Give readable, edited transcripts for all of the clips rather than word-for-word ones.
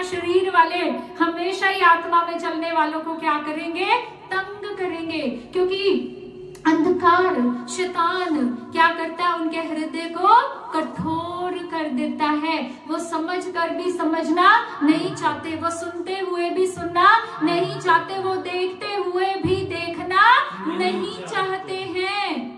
शरीर वाले हमेशा ही आत्मा में चलने वालों को क्या करेंगे? तंग करेंगे, क्योंकि अंधकार शैतान क्या करता है? उनके हृदय को कठोर कर देता है। वो समझ कर भी समझना नहीं चाहते, वो सुनते हुए भी सुनना नहीं चाहते, वो देखते हुए भी देखना नहीं चाहते हैं।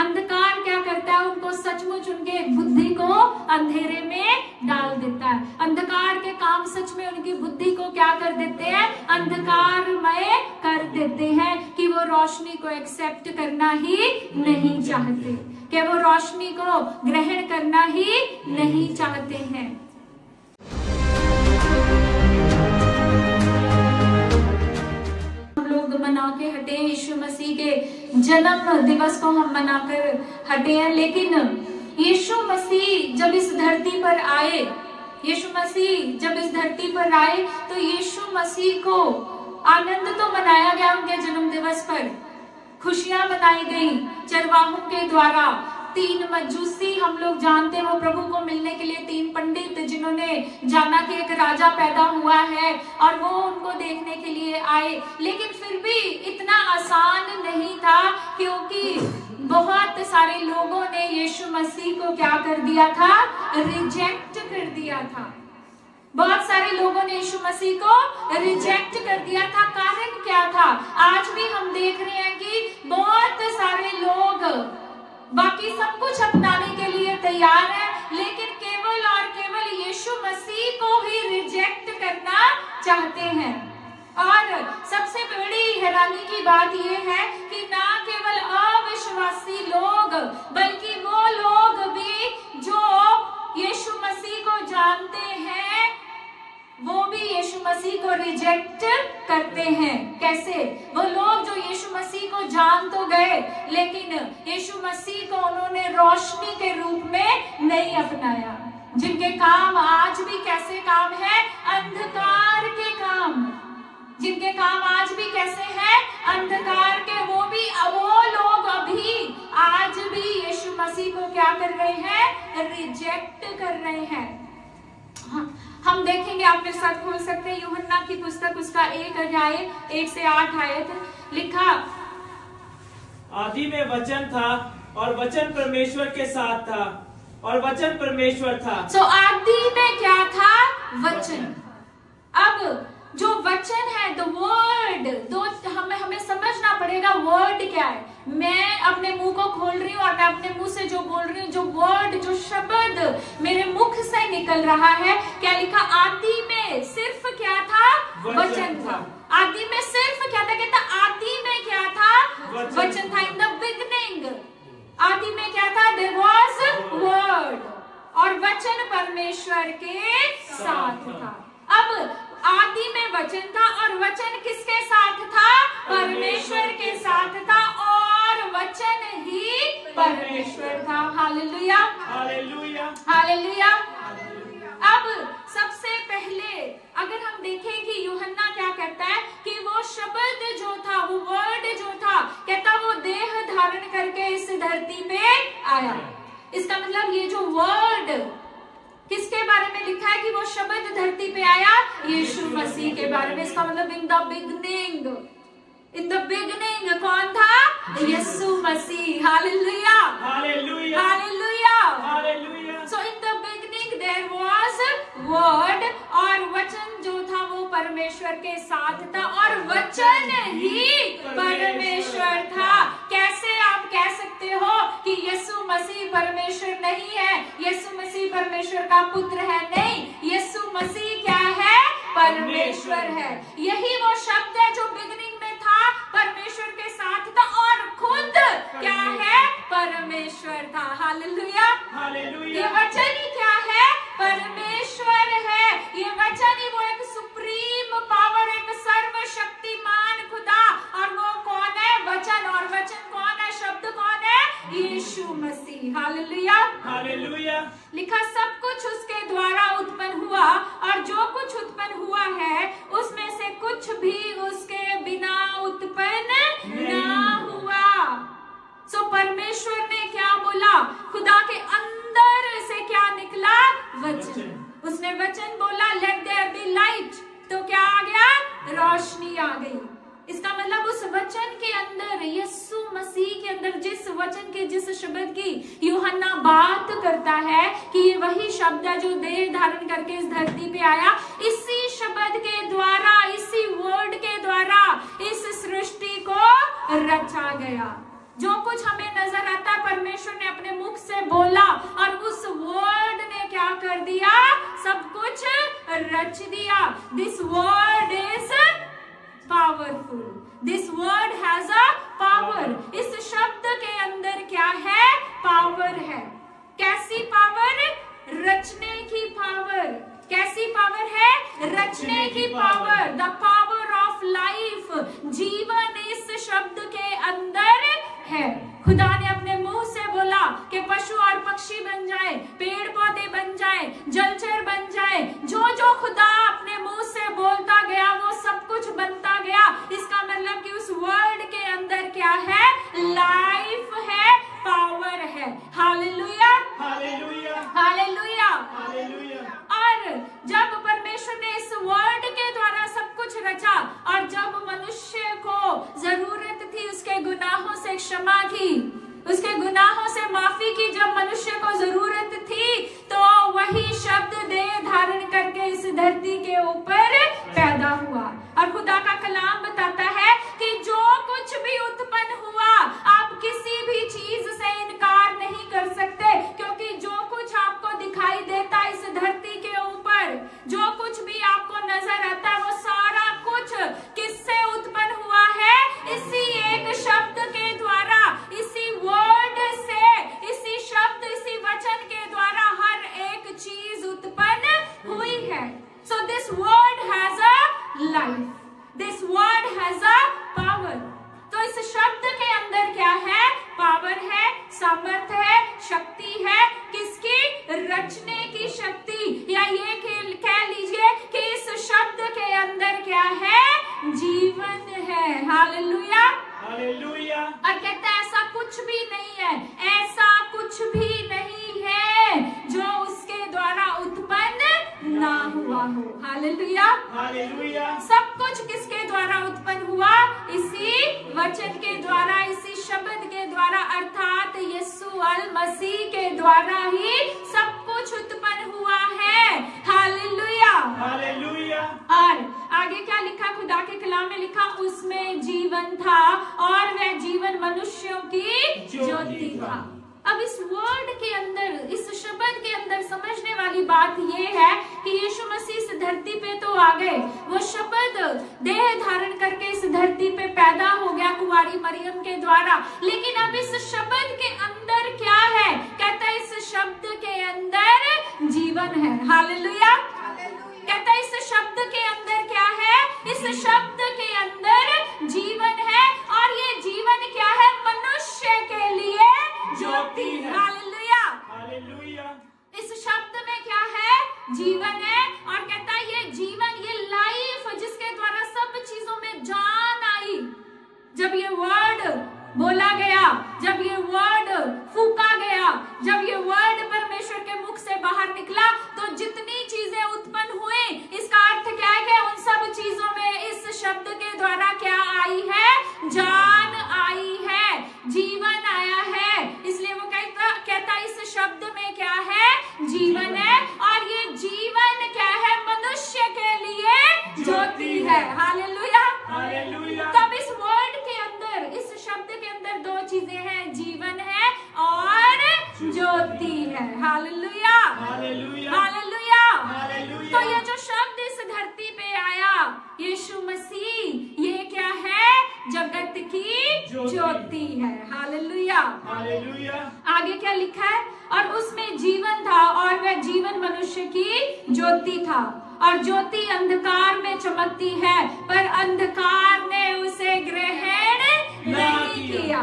अंधकार क्या करता है? उनको सचमुच उनके बुद्धि को अंधेरे में डाल देता है। अंधकार के काम सच में उनकी बुद्धि को क्या कर देते हैं? अंधकारमय कर देते हैं कि वो रोशनी को एक्सेप्ट करना ही नहीं चाहते, कि वो रोशनी को ग्रहण करना ही नहीं चाहते हैं। हम लोग मना के हटे, यीशु मसीह के जन्म दिवस को हम मनाकर हटे हैं, लेकिन यीशु मसीह जब इस धरती पर आए, यीशु मसीह जब इस धरती पर आए तो यीशु मसीह को आनंद तो मनाया गया, उनके जन्म दिवस पर खुशियां मनाई गई चरवाहों के द्वारा। 3 मजूसी हम लोग जानते हैं, वो प्रभु को मिलने के लिए 3 पंडित जिन्होंने जाना कि एक राजा पैदा हुआ है और वो उनको देखने के लिए आए, लेकिन फिर भी इतना आसान नहीं था, क्योंकि बहुत सारे लोगों ने यीशु मसीह को क्या कर दिया था? रिजेक्ट कर दिया था। बहुत सारे लोगों ने यीशु मसीह को रिजेक्ट कर दिया था। कारण क्या था? आज भी हम देख रहे हैं कि बहुत सारे लोग बाकी सब कुछ अपनाने के लिए तैयार है, लेकिन केवल और केवल यीशु मसीह को ही रिजेक्ट करना चाहते हैं। और सबसे बड़ी हैरानी की बात यह है कि ना केवल अविश्वासी लोग, बल्कि वो लोग भी जो यीशु मसीह को जानते हैं, वो भी यीशु मसीह को रिजेक्ट करते हैं। कैसे? वो लोग जो यीशु मसीह को जान तो गए, लेकिन यीशु मसीह को उन्होंने रोशनी के रूप में नहीं अपनाया। जिनके काम आज भी कैसे काम है? अंधकार के काम। जिनके काम आज भी कैसे हैं? अंधकार के। वो लोग अभी आज भी यीशु मसीह को क्या कर रहे हैं? रिजेक्ट कर रहे हैं। हम देखेंगे, आप मेरे साथ खोल सकते हैं यूहन्ना की पुस्तक, उसका 1 अध्याय 1 से 8 आयत। लिखा, आदि में वचन था और वचन परमेश्वर के साथ था और वचन परमेश्वर था। आदि में क्या था? वचन। अब जो वचन है, द वर्ड, हमें समझना पड़ेगा वर्ड क्या है। मैं अपने मुंह को खोल रही हूँ और मैं अपने मुंह से जो बोल रही हूँ, जो वर्ड, जो शब्द मेरे मुख से निकल रहा है, क्या लिखा? आदि में सिर्फ क्या था? वचन था। आदि में सिर्फ क्या था? कहता आदि में क्या था? वचन था। इन द बिगिनिंग, आदि में क्या था? देयर वाज वर्ड, और वचन परमेश्वर के साथ था। अब आदि में वचन था और वचन किसके साथ था? परमेश्वर के साथ था, और वचन ही परमेश्वर था। Hallelujah, hallelujah, hallelujah. अब सबसे पहले अगर हम देखें कि यूहन्ना क्या कहता है कि वो शब्द जो था, वो वर्ड जो था, कहता वो देह धारण करके इस धरती पे आया। इसका मतलब ये जो वर्ड किसके बारे में लिखा है कि वो शब्द धरती पे आया? यीशु मसीह के बारे में। इसका मतलब in the beginning, in the beginning कौन था? Yeshu Masih. Hallelujah, hallelujah, hallelujah, hallelujah. So in the beginning there was word, और वचन जो था वो परमेश्वर के साथ था, और वचन ही परमेश्वर था। कैसे आप कह सकते हो कि यीशु मसीह परमेश्वर नहीं है? यीशु मसीह परमेश्वर का पुत्र है? नहीं, यीशु मसीह क्या है? परमेश्वर है। यही वो शब्द है जो बिगिनिंग में था, परमेश्वर के साथ था, और खुद क्या है? परमेश्वर था। Hallelujah, hallelujah. ये वचन ही क्या है? परमेश्वर है। ये वचन ही वो एक सुप्रीम पावर, एक सर्वशक्तिमान खुदा, और वो कौन है? वचन। और वचन कौन है? शब्द कौन है? यीशु मसीह। Hallelujah, hallelujah. लिखा सब कुछ उसके द्वारा उत्पन्न हुआ, और जो कुछ उत्पन्न हुआ है उसमें से कुछ भी उसके बिना उत्पन्न ना हुआ। सो परमेश्वर ने क्या बोला, खुदा के अंदर से क्या निकला, वचन। उसने वचन बोला, लेट देयर बी लाइट, तो क्या आ गया, रोशनी आ गई। इसका मतलब उस वचन के अंदर, यीशु मसीह के अंदर, जिस वचन के, जिस शब्द की यूहन्ना बात करता है कि ये वही शब्द है जो देह धारण करके इस धरती पे आया, इसी शब्द के द्वारा, इसी वर्ड के द्वारा इस सृष्टि को रचा गया। जो कुछ हमें नजर आता है परमेश्वर ने अपने मुख से बोला और उस वर्ड ने क्या कर दिया, सब कुछ रच दिया। This word is powerful, this word has a power. इस शब्द के अंदर क्या है, पावर है। कैसी पावर, रचने की पावर। कैसी पावर है, रचने की power. The power of life, जीवन इस शब्द के अंदर है। खुदा ने अपने मुंह से बोला कि पशु और पक्षी बन जाए, पेड़ पौधे बन जाए, जलचर बन जाए। जो जो खुदा अपने मुंह से बोलता गया वो सब कुछ बनता गया। इसका मतलब कि उस वर्ड के अंदर क्या है, लाइफ है, पावर है। Hallelujah, hallelujah, hallelujah, hallelujah. और जब परमेश्वर ने इस वर्ड के द्वारा सब कुछ रचा और जब मनुष्य को जरूरत थी उसके गुनाहों से क्षमा की, उसके गुनाहों से माफी की, जब मनुष्य को जरूरत थी तो वही शब्द देह धारण करके इस धरती के ऊपर पैदा हुआ। और खुदा का कलाम बताता है कि जो कुछ भी उत्पन्न हुआ, आप किसी भी चीज से इनकार नहीं कर सकते, क्योंकि जो कुछ आपको दिखाई देता है इस धरती के ऊपर, जो कुछ भी आपको नजर आता है, वो सारा कुछ किससे उत्पन्न हुआ है, इसी एक शब्द के द्वारा, इसी वर्ड से, इसी शब्द, इसी वचन के द्वारा हर एक चीज उत्पन्न हुई है। So this word has a life, this word has a power. तो इस शब्द के अंदर क्या है, पावर है, सामर्थ है, शक्ति है। किसकी, रचने की शक्ति, या ये कह लीजिए कि इस शब्द के अंदर क्या है, जीवन है। Hallelujah, hallelujah. और कहता है ऐसा कुछ भी नहीं है, ऐसा कुछ भी नहीं है जो उसके द्वारा उत्पन्न ना हुआ हो। Hallelujah, hallelujah. सब कुछ किसके द्वारा उत्पन्न हुआ, इसी वचन के द्वारा, इसी शब्द के द्वारा, अर्थात यीशु मसीह के द्वारा ही सब कुछ उत्पन्न हुआ है। Hallelujah, hallelujah. और आगे क्या लिखा, खुदा के कलाम में लिखा, उसमें जीवन था और वह जीवन मनुष्यों की ज्योति था। अब इस वर्ड के अंदर, इस शब्द के अंदर समझने वाली बात यह है कि यीशु मसीह इस धरती पे तो आ गए, वो शब्द देह धारण करके इस धरती पे पैदा हो गया कुंवारी मरियम के द्वारा, लेकिन अब इस शब्द के अंदर क्या है, कहता है इस शब्द के अंदर जीवन है। हालेलुया, कहता है इस शब्द के अंदर क्या है, इस शब्द के अंदर जीवन है, और ये जीवन क्या है, मनुष्य के लिए ज्योति। Hallelujah, hallelujah. इस शब्द में क्या है, जीवन है, और कहता है ये जीवन, ये लाइफ जिसके द्वारा सब चीजों में जान आई। जब ये वर्ड बोला गया, जब ये वर्ड फूका गया, जब ये वर्ड परमेश्वर के मुख से बाहर निकला, तो जितनी चीजें उत्पन्न हुई, इसका अर्थ क्या है कि उन सब चीजों में इस शब्द के द्वारा क्या आई है, जान आई है, जीवन आया है। इसलिए वो कहता इस शब्द में क्या है, जीवन है, और ये जीवन क्या है, मनुष्य के लिए ज्योति है। Hallelujah, hallelujah. तब इस वर्ड के अंदर, इस शब्द के अंदर दो चीजें हैं, जीवन है और ज्योति है। Hallelujah, hallelujah, hallelujah. हालेलुया। तो ये जो शब्द इस धरती पे आया, यीशु मसीह, ये क्या है, जगत की ज्योति है। Hallelujah, hallelujah. आगे क्या लिखा है, और उसमें जीवन था और वह जीवन मनुष्य की ज्योति था, और ज्योति अंधकार में चमकती है पर अंधकार ने उसे ग्रहण नहीं किया।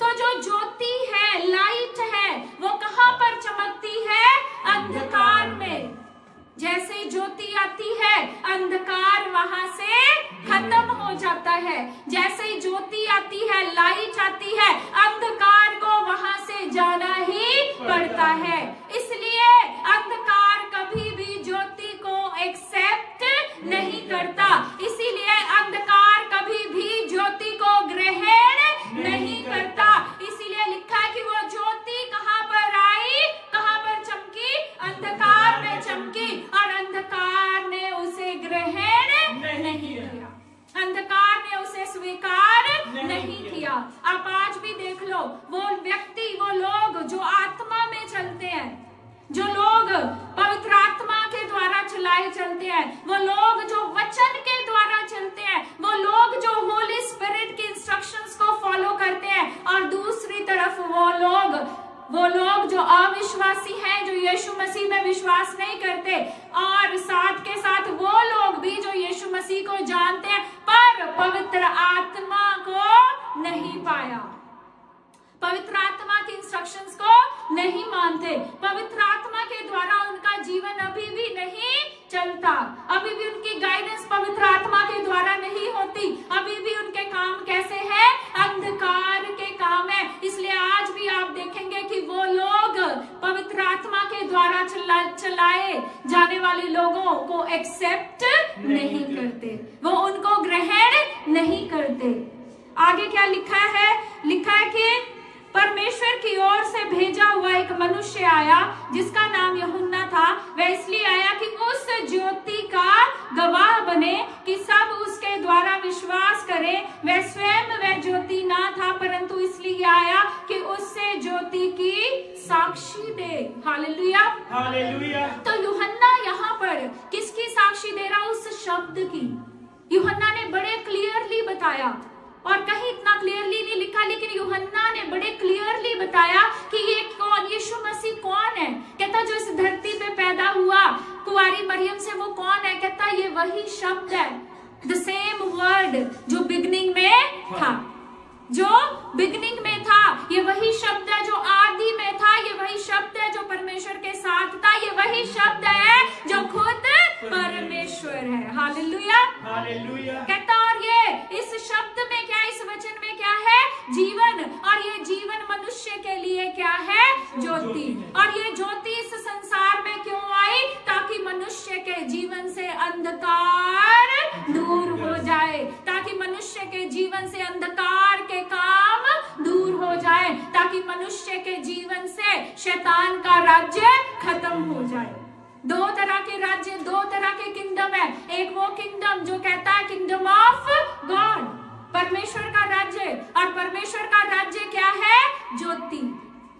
तो जो ज्योति है, लाइट है, वो कहाँ पर चमकती है, अंधकार में। जैसे ही ज्योति आती है, अंधकार वहां से खत्म हो जाता है। जैसे ही ज्योति आती है, लाइट आती है, अंधकार है। इसलिए अंधकार कभी भी ज्योति को एक्सेप्ट नहीं करता, इसीलिए अंधकार कभी भी ज्योति को ग्रहण नहीं करता। इसीलिए लिखा है कि वो ज्योति कहाँ पर आई, कहाँ पर चमकी, अंधकार में चमकी, और अंधकार ने उसे ग्रहण नहीं किया, अंधकार ने उसे स्वीकार नहीं किया। आप आज भी देख लो, वो व्यक्ति, वो लोग जो आत्मा में चलते हैं, जो लोग पवित्र आत्मा के द्वारा चलाए चलते हैं, वो लोग जो वचन के द्वारा चलते हैं, वो लोग जो होली स्पिरिट के इंस्ट्रक्शंस को फॉलो करते हैं, और दूसरी तरफ वो लोग जो अविश्वासी हैं, जो यीशु मसीह में विश्वास नहीं करते, और साथ के साथ वो लोग भी जो यीशु मसीह को जानते हैं पर पवित्र आत्मा को नहीं पाया, पवित्र आत्मा के इंस्ट्रक्शंस को नहीं मानते, पवित्र आत्मा के द्वारा उनका जीवन अभी भी नहीं चलता, अभी भी उनकी गाइडेंस पवित्र आत्मा के द्वारा नहीं होती, अभी भी उनके काम कैसे हैं, अंधकार के काम है। इसलिए आज भी आप देखेंगे कि वो लोग पवित्र आत्मा के द्वारा चलाए जाने वाले लोगों को एक्सेप्ट नहीं करते, वो उनको ग्रहण नहीं करते। आगे क्या लिखा है, लिखा है कि परमेश्वर की ओर से भेजा हुआ एक मनुष्य आया जिसका नाम यूहन्ना था। वह इसलिए आया कि उस ज्योति का गवाह बने कि सब उसके द्वारा विश्वास करें। वह स्वयं वह ज्योति ना था, परंतु इसलिए आया कि उससे ज्योति की साक्षी दे। Hallelujah, hallelujah. तो यूहन्ना यहाँ पर किसकी साक्षी दे रहा, उस शब्द की। यूहन्ना ने बड़े क्लियरली बताया, और कहीं इतना क्लियरली नहीं लिखा, लेकिन यूहन्ना ने बड़े क्लियरली बताया कि ये कौन, यीशु मसीह कौन है। कहता जो इस धरती पे पैदा हुआ कुंवारी मरियम से, वो कौन है। कहता ये वही शब्द है, द सेम वर्ड जो बिगनिंग में था, जो बिगनिंग में था, ये वही शब्द है जो आदि में था, ये वही शब्द है जो परमेश्वर के साथ था, ये वही शब्द है जो खुद परमेश्वर है। Hallelujah, hallelujah. कहता और ये इस शब्द में क्या, इस वचन में क्या है, जीवन, और ये जीवन मनुष्य के लिए क्या है, ज्योति। और ये ज्योति इस संसार में क्यों आई, ताकि मनुष्य के जीवन से अंधकार दूर हो जाए, ताकि मनुष्य के जीवन से अंधकार के काम दूर हो जाए, ताकि मनुष्य के जीवन से शैतान का राज्य खत्म हो जाए। दो तरह के राज्य, दो तरह के किंगडम है। एक वो किंगडम जो कहता है किंगडम ऑफ गॉड, परमेश्वर का राज्य, और परमेश्वर का राज्य क्या है, ज्योति,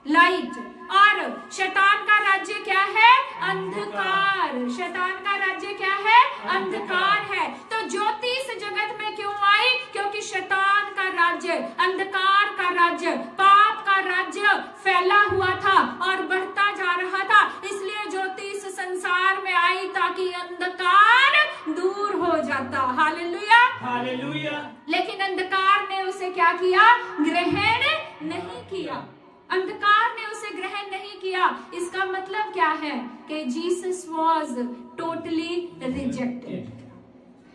लाइट, और शैतान का राज्य क्या है, अंधकार। शैतान का राज्य क्या है, अंधकार है। तो ज्योति इस जगत में क्यों आई, क्योंकि शैतान का राज्य, अंधकार का राज्य, पाप का राज्य फैला हुआ था और बढ़ता जा रहा था। इसलिए ज्योति इस संसार में आई ताकि अंधकार दूर हो जाता। Hallelujah, hallelujah. लेकिन अंधकार ने उसे क्या किया, ग्रहण नहीं किया, अंधकार ने उसे ग्रहण नहीं किया। इसका मतलब क्या है कि Jesus was totally rejected,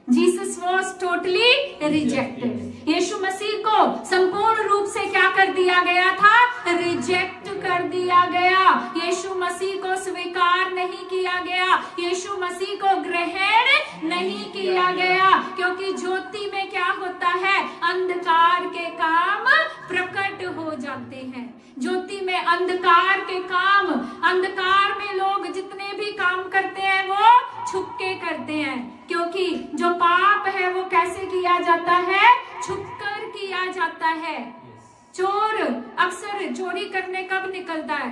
Jesus was totally rejected. Yeshu Masih को संपूर्ण रूप से क्या कर दिया गया था, रिजेक्ट कर दिया गया। यीशु मसीह को स्वीकार नहीं किया गया, यीशु मसीह को ग्रहण नहीं किया गया, क्योंकि ज्योति में क्या होता है, अंधकार के काम प्रकट हो जाते हैं। ज्योति में अंधकार के काम, अंधकार में लोग जितने भी काम करते हैं वो छुपके करते हैं, क्योंकि जो पाप है वो कैसे किया जाता है, छुपकर किया जाता है। चोर अक्सर चोरी करने कब निकलता है,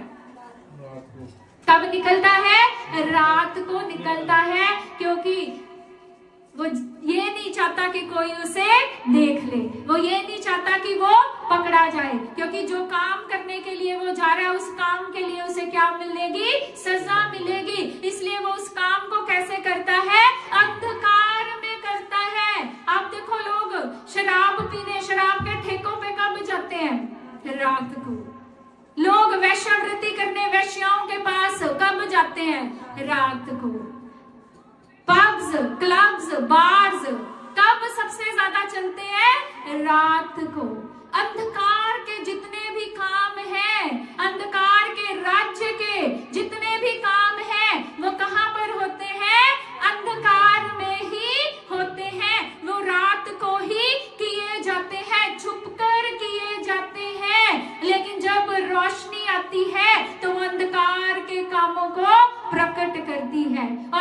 कब निकलता है, रात को निकलता है, क्योंकि वो ये नहीं चाहता कि कोई उसे देख ले, वो ये नहीं चाहता कि वो पकड़ा जाए, क्योंकि जो काम करने के लिए वो जा रहा है उस काम के लिए उसे क्या मिलेगी, सजा मिलेगी। इसलिए वो उस काम को कैसे करता है, अंधकार में करता है। आप देखो लोग शराब पीने, शराब के ठेकों पे कब जाते हैं, रात को। लोग वैश्यावृत्ति करने वेश्याओं के पास कब जाते हैं, रात को। पब्स, क्लब्स, बार्स कब सबसे ज्यादा चलते हैं, रात को। अंधकार के जितने भी काम हैं, अंधकार के राज्य के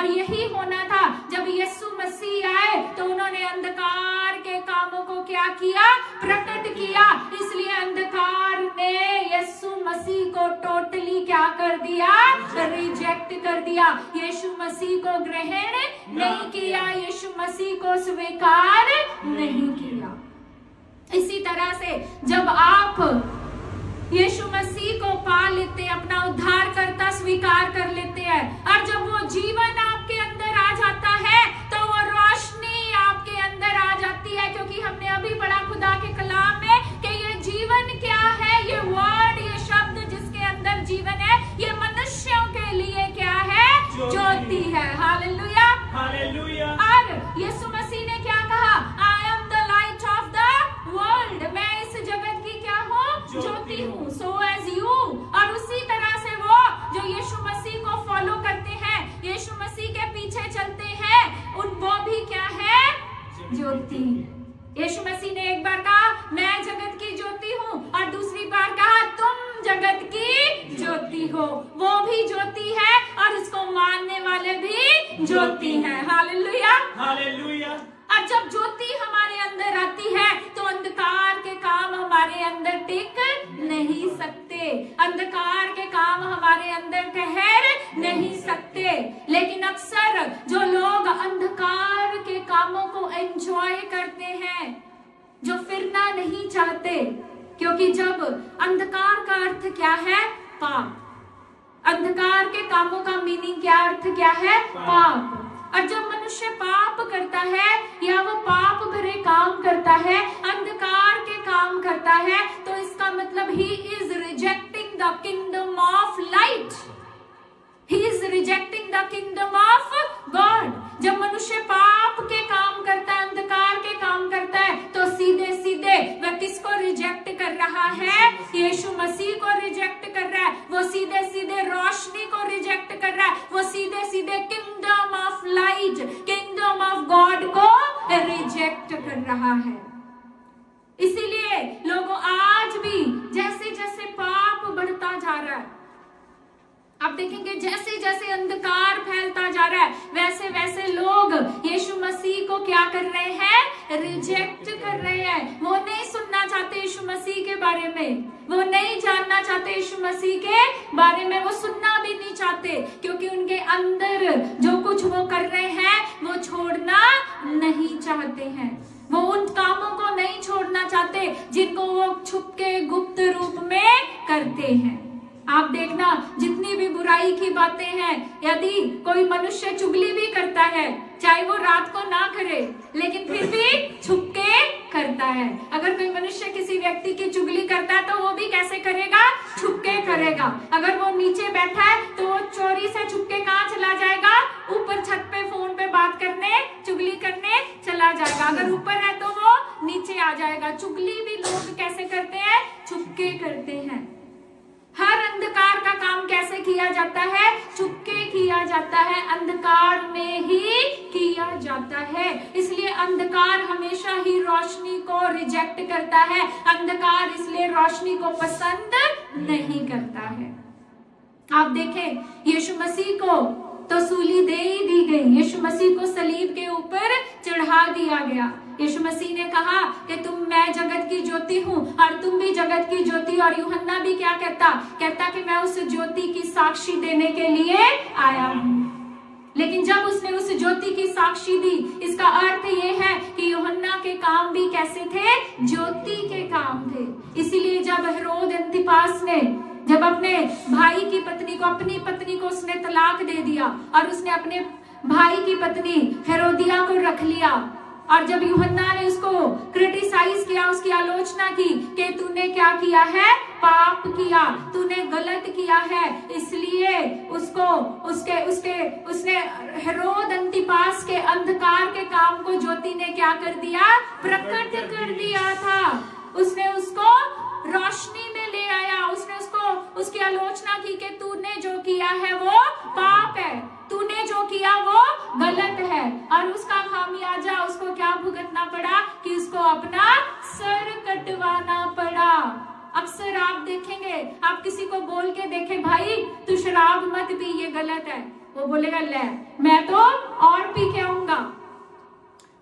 और यही होना था। जब यीशु मसीह आए तो उन्होंने अंधकार के कामों को क्या किया? प्रकट किया। इसलिए अंधकार ने यीशु मसीह को टोटली क्या कर दिया? रिजेक्ट कर दिया। यीशु मसीह को ग्रहण नहीं किया, यीशु मसीह को स्वीकार नहीं किया। इसी तरह से जब आप यीशु मसीह को पा लेते, अपना उद्धारकर्ता स्वीकार कर लेते हैं, और जब वो जीवन आपके अंदर आ जाता है तो वो रोशनी आपके अंदर आ जाती है। क्योंकि हमने अभी पढ़ा खुदा के कलाम में कि ये जीवन क्या है? ये वर्ड, ये शब्द जिसके अंदर जीवन है, ये मनुष्यों के लिए क्या है? ज्योति है। Hallelujah, hallelujah. और यीशु मसीह ने क्या कहा? I am the light of the world. मैं इस जगत की क्या हूँ? ज्योति हूँ। So as you. और उसी तरह से वो जो यीशु मसीह को फॉलो करते हैं, यीशु मसीह के पीछे चलते हैं, वो भी क्या है? ज्योति। यीशु मसीह ने एक बार कहा मैं जगत की ज्योति हूँ, और दूसरी बार कहा तुम जगत की ज्योति हो। वो भी ज्योति है और इसको मानने वाले भी ज्योति हैं। Hallelujah, hallelujah. और जब ज्योति हमारे अंदर आती है तो अंधकार के काम हमारे अंदर टिक नहीं सकते, अंधकार के काम हमारे अंदर ठहर नहीं सकते। लेकिन अक्सर जो लोग अंधकार के कामों को एंजॉय करते हैं, जो फिरना नहीं चाहते, क्योंकि जब अंधकार का अर्थ क्या है? पाप। अंधकार के कामों का मीनिंग क्या, अर्थ क्या है? पाप। और जब मनुष्य पाप करता है या वो पाप भरे काम करता है, अंधकार के काम करता है, तो इसका मतलब he is rejecting the kingdom of light. He is rejecting the kingdom of God. जब मनुष्य पाप के काम करता है, अंधकार के काम करता है, तो सीधे सीधे वह किसको रिजेक्ट कर रहा है? यीशु मसीह को रिजेक्ट कर रहा है। वो सीधे सीधे रोशनी को रिजेक्ट कर रहा है। वो सीधे सीधे kingdom of light, kingdom of God को रिजेक्ट कर रहा है। इसीलिए लोगों आज भी जैसे जैसे पाप बढ़ता जा रहा है, आप देखेंगे जैसे जैसे अंधकार फैलता जा रहा है, वैसे वैसे लोग यीशु मसीह को क्या कर रहे हैं? रिजेक्ट कर रहे हैं। वो नहीं सुनना चाहते यीशु मसीह के बारे में, वो नहीं जानना चाहते यीशु मसीह के बारे में, वो सुनना भी नहीं चाहते, क्योंकि उनके अंदर जो कुछ वो कर रहे हैं वो छोड़ना नहीं चाहते हैं। वो उन कामों को नहीं छोड़ना चाहते जिनको वो छुप के गुप्त रूप में करते हैं। आप देखना जितनी भी बुराई की बातें हैं, यदि कोई मनुष्य चुगली भी करता है, चाहे वो रात को ना करे, लेकिन फिर भी छुप के करता है। अगर कोई मनुष्य किसी व्यक्ति की चुगली करता है तो वो भी कैसे करेगा? छुप के करेगा। अगर वो नीचे बैठा है तो वो चोरी से छुप के कहाँ चला जाएगा? ऊपर छत पे फोन पे बात करने, चुगली करने चला जाएगा। अगर ऊपर है तो वो नीचे आ जाएगा। चुगली भी लोग कैसे करते हैं? छुप के करते हैं। हर अंधकार का काम कैसे किया जाता है? छुपके किया जाता है, अंधकार में ही किया जाता है। इसलिए अंधकार हमेशा ही रोशनी को रिजेक्ट करता है। अंधकार इसलिए रोशनी को पसंद नहीं करता है। आप देखें यीशु मसीह को तो सूली दे ही दी गई, यीशु मसीह को सलीब के ऊपर चढ़ा दिया गया। यीशु मसीह ने कहा कि मैं जगत की ज्योति हूँ और तुम भी जगत की ज्योति। और यूहन्ना भी क्या कहता कि मैं उस ज्योति की साक्षी देने के लिए आया हूँ। लेकिन जब उसने उस ज्योति की साक्षी दी, इसका अर्थ ये है कि यूहन्ना के काम भी कैसे थे? ज्योति के काम थे। इसीलिए जब हेरोद अंतिपास ने जब अपने भाई की पत्नी को, अपनी पत्नी को उसने तलाक दे दिया और उसने अपने भाई की पत्नी हेरोदिया को रख लिया, और जब यूहन्ना ने उसको क्रिटिसाइज किया, उसकी आलोचना की कि तूने क्या किया है? पाप किया, तूने गलत किया है, इसलिए उसने हेरोद अंतिपास के अंधकार के काम को ज्योति ने क्या कर दिया? प्रकट कर दिया था। उसने उसको रोशनी में ले आया। उसने उसकी आलोचना की कि तूने जो किया है वो पाप है, तूने जो किया वो गलत है, और उसका खामियाजा उसको क्या भुगतना पड़ा? कि उसको अपना सर कटवाना पड़ा। अक्सर आप देखेंगे, आप किसी को बोल के देखें, भाई तू शराब मत पी, ये गलत है, वो बोलेगा ले मैं तो और पी के आऊंगा,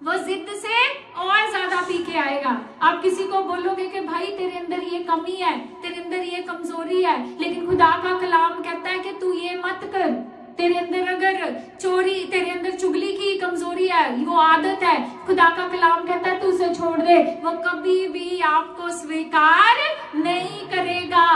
वो जिद से और ज्यादा पी के आएगा। आप किसी को बोलोगे कि भाई तेरे अंदर ये कमी है, तेरे अंदर ये कमजोरी है, लेकिन खुदा का कलाम कहता है कि तू ये मत कर, तेरे अंदर अगर चोरी, तेरे अंदर चुगली की कमजोरी है, वो आदत है, खुदा का कलाम कहता है तू उसे छोड़ दे, वो कभी भी आपको स्वीकार नहीं करेगा,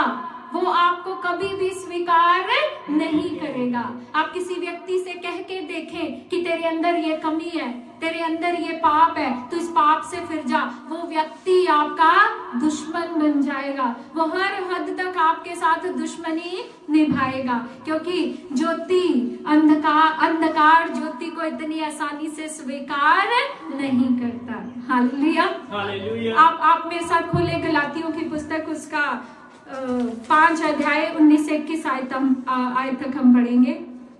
वो आपको कभी भी स्वीकार नहीं करेगा। आप किसी व्यक्ति से कह के देखें कि तेरे अंदर ये कमी है, तेरे अंदर ये पाप है, तो इस पाप से फिर जा, वो व्यक्ति आपका दुश्मन बन जाएगा, वो हर हद तक आपके साथ दुश्मनी निभाएगा, क्योंकि ज्योति अंधकार ज्योति को इतनी आसानी से स्वीकार नहीं करता। Hallelujah, hallelujah. आप मेरे साथ खोले गलातियों की पुस्तक, उसका 5 अध्याय 19-21 आयत तक हम पढ़ेंगे।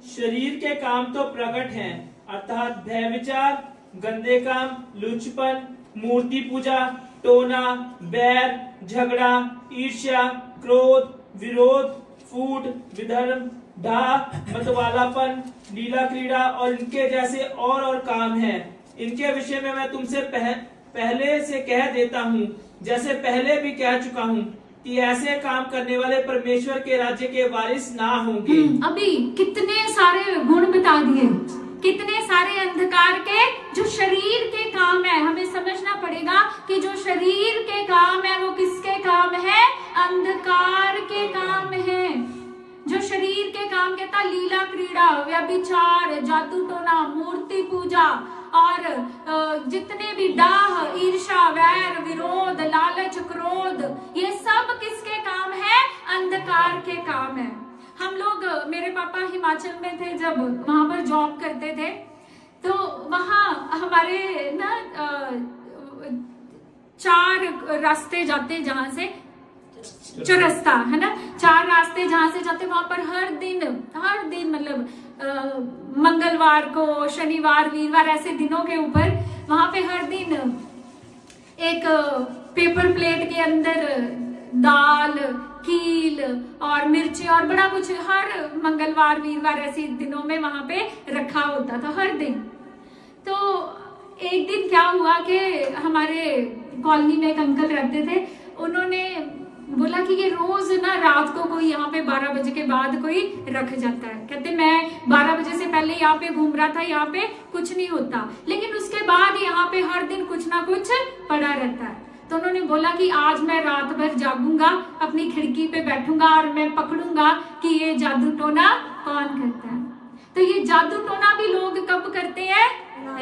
शरीर के काम तो प्रकट हैं, अर्थात भय विचार, गंदे काम, लुचपन, मूर्ति पूजा, टोना, बैर, झगड़ा, ईर्ष्या, क्रोध, विरोध, फूट, विधर्म, डाह, मतवालापन, लीला क्रीड़ा और इनके जैसे और काम हैं। इनके विषय में मैं तुमसे पहले से कह देता हूँ, जैसे पहले भी कह चुका हूँ, कि ऐसे काम करने वाले परमेश्वर के राज्य के वारिस ना होंगे। अभी कितने सारे गुण बता दिए, कितने सारे अंधकार के जो शरीर के काम है, हमें समझना पड़ेगा कि जो शरीर के काम है वो किसके काम है? अंधकार के काम है। जो शरीर के काम कहता लीला क्रीड़ा, व्यभिचार, जादू टोना, मूर्ति पूजा और जितने भी डाह, ईर्ष्या, वैर, विरोध, लालच, क्रोध, ये सब किसके काम है? अंधकार के काम है। हम लोग, मेरे पापा हिमाचल में थे, जब वहां पर जॉब करते थे, तो वहां हमारे ना 4 रास्ते जाते, जहां से चौरस्ता है ना, 4 रास्ते जहां से जाते, वहां पर हर दिन मतलब मंगलवार को, शनिवार, वीरवार, ऐसे दिनों के ऊपर वहां पे हर दिन एक पेपर प्लेट के अंदर दाल, कील और मिर्ची और बड़ा कुछ हर मंगलवार, वीरवार ऐसे दिनों में वहां पे रखा होता था हर दिन। तो एक दिन क्या हुआ कि हमारे कॉलोनी में एक अंकल रहते थे, उन्होंने बोला कि ये रोज ना रात को कोई यहाँ पे 12 बजे के बाद कोई रख जाता है। कहते मैं 12 बजे से पहले यहाँ पे घूम रहा था, यहाँ पे कुछ नहीं होता, लेकिन उसके बाद यहाँ पे हर दिन कुछ ना कुछ पड़ा रहता है। तो उन्होंने बोला कि आज मैं रात भर जागूंगा, अपनी खिड़की पे बैठूंगा और मैं पकड़ूंगा कि ये जादू टोना कौन करता है। तो ये जादू टोना भी लोग कब करते हैं?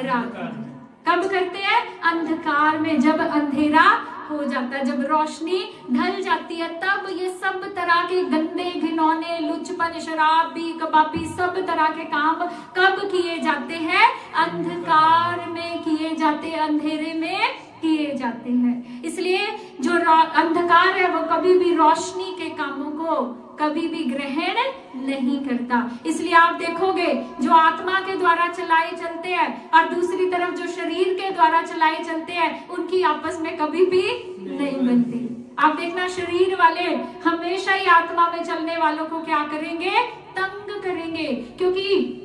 रात में। कब करते हैं? अंधकार में, जब अंधेरा हो जाता है, जब रोशनी ढल जाती है, तब ये सब तरह के गंदे, घिनौने, लुचपन, शराबी, कबाबी, सब तरह के काम कब किए जाते हैं? अंधकार में किए जाते हैं, अंधेरे में किए जाते हैं। इसलिए जो अंधकार है वो कभी भी रोशनी के कामों को कभी भी ग्रहण नहीं करता। इसलिए आप देखोगे जो आत्मा के द्वारा चलाए चलते हैं और दूसरी तरफ जो शरीर के द्वारा चलाए चलते हैं, उनकी आपस में कभी भी नहीं बनती। आप देखना, शरीर वाले हमेशा ही आत्मा में चलने वालों को क्या करेंगे? तंग करेंगे, क्योंकि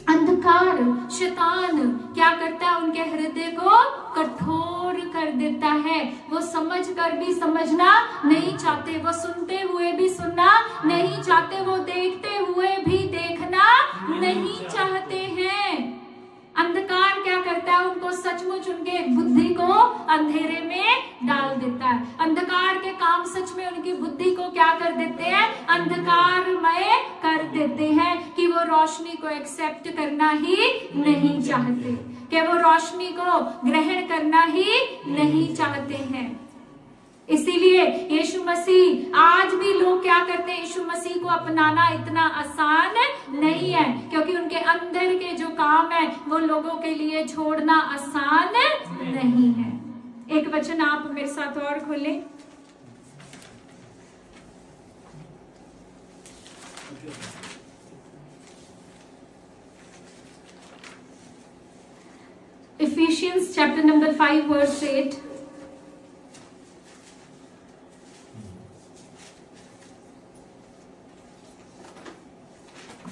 अंधकार, शैतान क्या करता है? उनके हृदय को कठोर कर देता है। वो समझ कर भी समझना नहीं चाहते, वो सुनते हुए भी सुनना नहीं चाहते, वो देखते हुए भी देखना नहीं चाहते हैं। अंधकार क्या करता है? उनको सचमुच उनके बुद्धि को अंधेरे में डाल देता है। अंधकार के काम सच में उनकी बुद्धि को क्या कर देते हैं? अंधकारमय कर देते हैं कि वो रोशनी को एक्सेप्ट करना ही नहीं चाहते, कि वो रोशनी को ग्रहण करना ही नहीं चाहते हैं। इसीलिए यीशु मसीह, आज भी लोग क्या करते हैं? यीशु मसीह को अपनाना इतना आसान नहीं है, क्योंकि उनके अंदर के जो काम है वो लोगों के लिए छोड़ना आसान नहीं है। एक वचन आप मेरे साथ और खोलें। Ephesians chapter number 5 verse 8.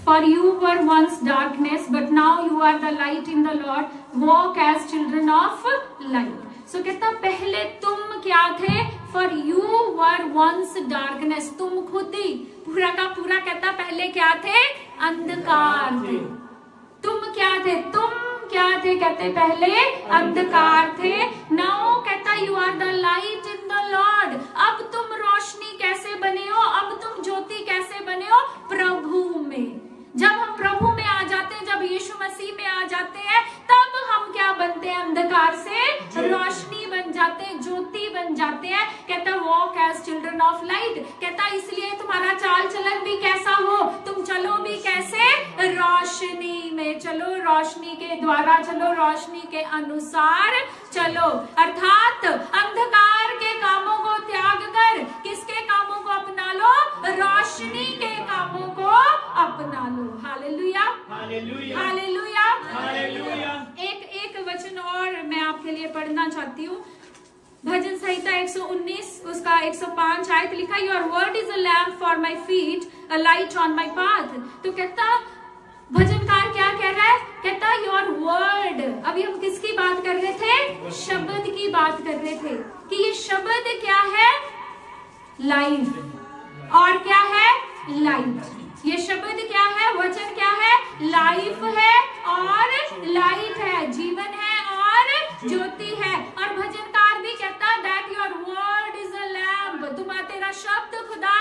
For you were once darkness, but now you are the light in the Lord. Walk as children of light. So कहता पहले तुम क्या थे? For you were once darkness. तुम खुद ही पूरा का पूरा कहता पहले क्या थे? अंधकार थे. तुम क्या थे? तुम क्या थे? कहते पहले अंधकार थे. Now कहता you are the light in the Lord. अब तुम रोशनी कैसे बने हो? अब तुम ज्योति कैसे बने हो? प्रभु में. जब हम प्रभु में आ जाते हैं, जब यीशु मसीह में आ जाते हैं, तब हम क्या बनते हैं? अंधकार से रोशनी बन जाते हैं, ज्योति बन जाते हैं. कहता walk as children of light. कहता इसलिए तुम्हारा चाल चलन भी कैसा हो? तुम चलो भी कैसे? रोशनी में चलो, रोशनी के द्वारा चलो, रोशनी के अनुसार चलो. अर्थात अंधकार के कामों को त्याग कर किसके कामों को अपना लो? रोशनी के कामों को अपना लो. Hallelujah, hallelujah, hallelujah, hallelujah. एक वचन और मैं आपके लिए पढ़ना चाहती हूँ. भजन संहिता 119 उसका 105 आयत लिखा, your word is a lamp for my feet, a light on my path. तो कहता भजनकार क्या कह रहा है? कहता योर वर्ड. अभी हम किसकी बात कर रहे थे? शब्द की बात कर रहे थे कि ये शब्द क्या है? लाइफ. और क्या है? लाइट. ये शब्द क्या है? वचन क्या है? लाइफ है और लाइट है, जीवन है और ज्योति है. और भजनकार भी कहता that your word is a lamp. तेरा शब्द खुदा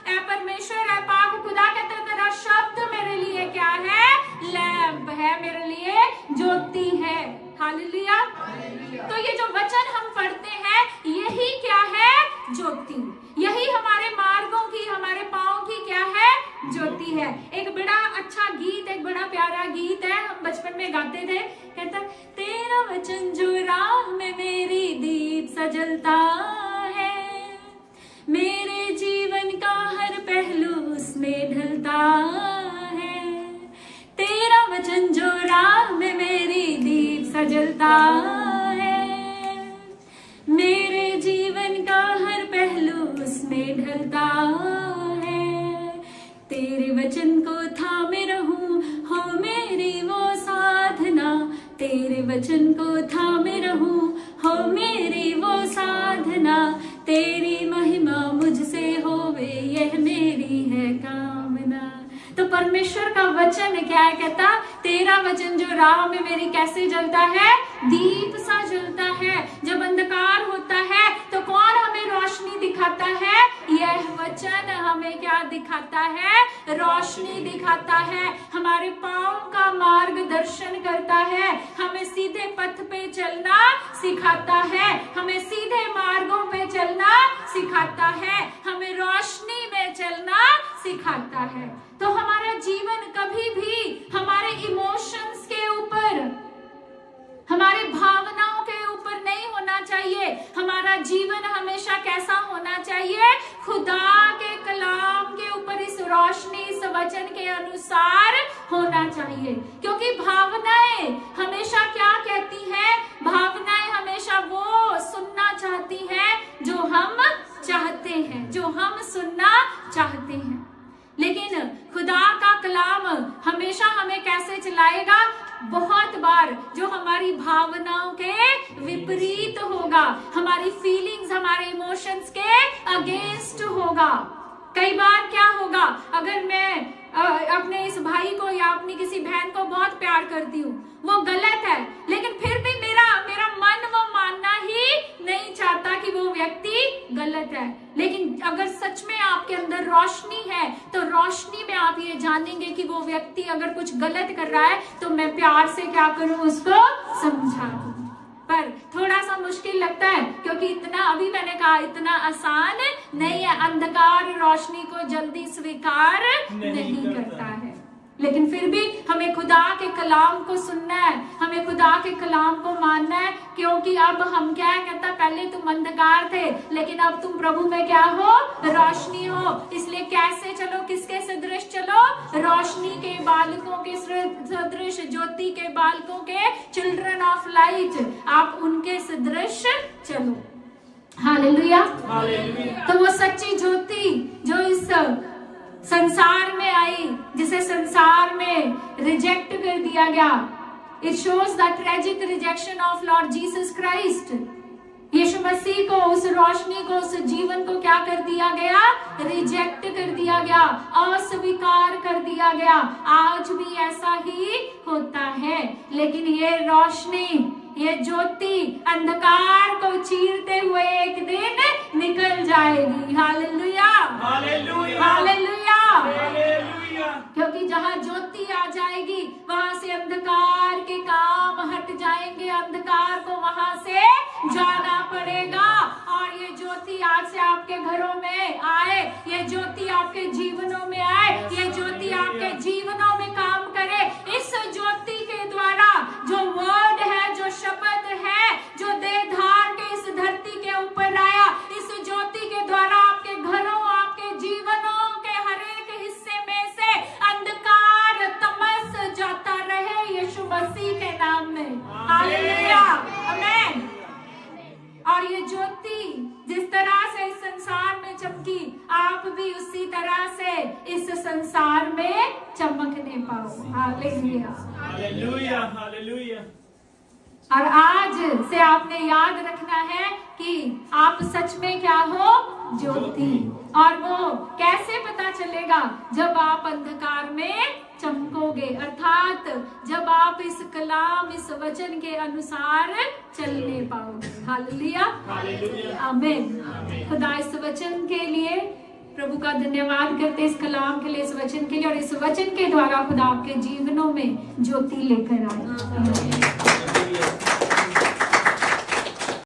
है, परमेश्वर है, पाक खुदा कहता तेरा शब्द मेरे लिए क्या है? लैम्प है, मेरे लिए ज्योति है. हालेलुया. तो ये जो वचन हम पढ़ते हैं यही क्या है? ज्योति. यही हमारे मार्गों की, हमारे पाँव की क्या है? ज्योति है. एक बड़ा अच्छा गीत, एक बड़ा प्यारा गीत है, हम बचपन में गाते थे. कहता तेरा वचन जो राह में मेरी दीप सजलता है, मेरे जीवन का हर पहलू उसमें ढलता है. तेरा वचन जो राह में मेरी दीप सजलता है, मेरे जीवन का हर पहलू उसमें ढलता है. तेरे वचन को थामे रहूं, हो मेरी वो साधना. तेरे वचन को थामे रहूं, हो मेरी वो साधना. तेरी महिमा मुझसे होवे, यह मेरी है कामना. तो परमेश्वर का वचन क्या है? कहता तेरा वचन जो राह में मेरी कैसे जलता है? दीप सा जलता है. जब अंधकार होता है तो कौन हमें रोशनी दिखाता है? यह वचन हमें क्या दिखाता है? रोशनी दिखाता है. हमारे पाँव का मार्गदर्शन करता है, हमें सीधे पथ पे चलना सिखाता है, हमें सीधे मार्गों पे चलना सिखाता है, हमें रोशनी में चलना सिखाता है. तो हमारा जीवन कभी भी हमारे इमोशंस के ऊपर, हमारे भावनाओं के ऊपर नहीं होना चाहिए. हमारा जीवन हमेशा कैसा होना चाहिए? खुदा के कलाम के ऊपर, इस रोशनी, इस वचन के अनुसार होना चाहिए. क्योंकि भावनाएं हमेशा क्या कहती हैं? भावनाएं हमेशा वो सुनना चाहती हैं जो हम चाहते हैं, जो हम सुनना चाहते हैं. लेकिन खुदा का कलाम हमेशा हमें कैसे चलाएगा? बहुत बार जो हमारी भावनाओं के विपरीत होगा, हमारी फीलिंग्स, हमारे इमोशंस के अगेंस्ट होगा. कई बार क्या होगा, अगर मैं अपने इस भाई को या अपनी किसी बहन को बहुत प्यार करती हूँ, वो गलत है, लेकिन फिर भी मेरा मन वो मानना ही नहीं चाहता कि वो व्यक्ति गलत है. लेकिन अगर सच में आपके अंदर रोशनी है तो रोशनी में आप ये जानेंगे कि वो व्यक्ति अगर कुछ गलत कर रहा है तो मैं प्यार से क्या करूं? उसको समझा दूं. पर थोड़ा सा मुश्किल लगता है क्योंकि इतना, अभी मैंने कहा, इतना आसान नहीं है. अंधकार रोशनी को जल्दी स्वीकार नहीं करता है. लेकिन फिर भी हमें खुदा के कलाम को सुनना है, हमें खुदा के कलाम को मानना है. क्योंकि अब हम क्या है? कहता पहले तुम अंधकार थे लेकिन अब तुम प्रभु में क्या हो? रोशनी हो. इसलिए कैसे चलो? किसके सदृश चलो? रोशनी के बालकों के सदृश, ज्योति के बालकों के, चिल्ड्रन ऑफ लाइट, आप उनके सदृश चलो. हालेलुया. तो वो सच्ची ज्योति जो इस संसार में आई, जिसे संसार दिया गया। It shows the tragic rejection of Lord Jesus Christ. Yeshu Masih को, उस रोशनी को, उस जीवन को क्या कर दिया गया? रिजेक्ट कर दिया गया, अस्वीकार कर दिया गया। आज भी ऐसा ही होता है, लेकिन ये रोशनी, ये ज्योति अंधकार को चीरते हुए एक दिन निकल जाएगी। Hallelujah, hallelujah, hallelujah. हालेलुया। क्योंकि जहाँ ज्योति आ जाएगी वहां से अंधकार के काम हट जाएंगे, अंधकार को वहां से जाना पड़ेगा। और ये ज्योति आज से आपके घरों में आए, ये ज्योति आपके जीवनों में आए, ये ज्योति आपके जीवनों में काम करे। इस ज्योति के द्वारा जो वर्ड है, जो शब्द है, जो देहधार के इस धरती के ऊपर आया, इस ज्योति के द्वारा आपके घरों, आपके जीवनों के हर एक हिस्से में से अंधकार, तमस जाता रहे यीशु मसीह के नाम में। हालेलुया, आमीन। और ये ज्योति जिस तरह से इस संसार में चमकी, आप भी उसी तरह से इस संसार में चमकने पाओ। Hallelujah, hallelujah, hallelujah. और आज से आपने याद रखना है कि आप सच में क्या हो? ज्योति। और वो कैसे पता चलेगा? जब आप अंधकार में चमकोगे, अर्थात जब आप इस कलाम, इस वचन के अनुसार चलने पाओगे। हालेलुया, आमीन। खुदा इस वचन के लिए प्रभु का धन्यवाद करते, इस कलाम के लिए, इस वचन के लिए, और इस वचन के द्वारा खुदा आपके जीवनों में ज्योति लेकर आए।